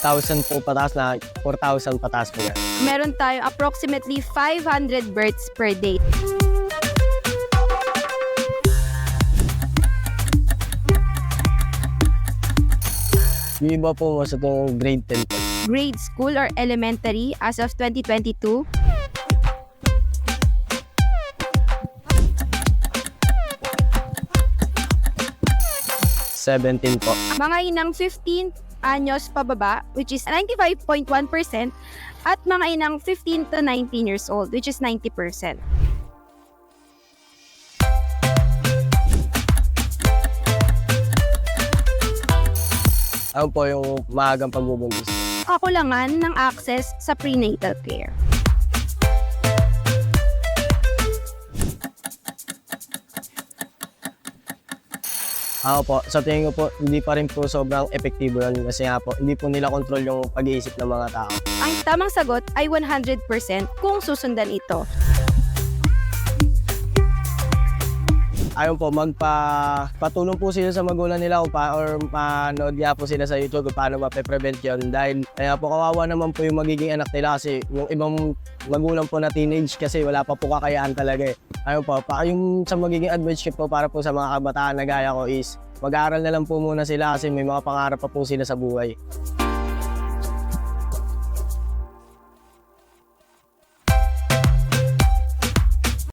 8,000 po pataas na 4,000 pataas po yan. Meron tayo approximately 500 births per day. Yung iba po sa itong grade 10 po. Grade school or elementary as of 2022. $17 po. Mga inang 15 anyos pababa, which is 95.1%, at mga inang 15 to 19 years old, which is 90%. Ano po yung maagang pagbubuntis? Kakulangan ng access sa prenatal care. Ako po, sa tingin ko po, hindi pa rin po sobrang epektibo yun kasi nga po, hindi po nila control yung pag-iisip ng mga tao. Ang tamang sagot ay 100% kung susundan ito. Ayun po, patulong po sila sa magulang nila or manood nga po sila sa YouTube kung paano mape-prevent yun. Dahil kaya po kawawa naman po yung magiging anak nila kasi yung ibang magulang po na teenage kasi wala pa po kakayaan talaga eh. Ayun po, yung sa magiging advice ko po para po sa mga kabataan na gaya ko is mag-aaral na lang po muna sila kasi may mga pangarap pa po sila sa buhay.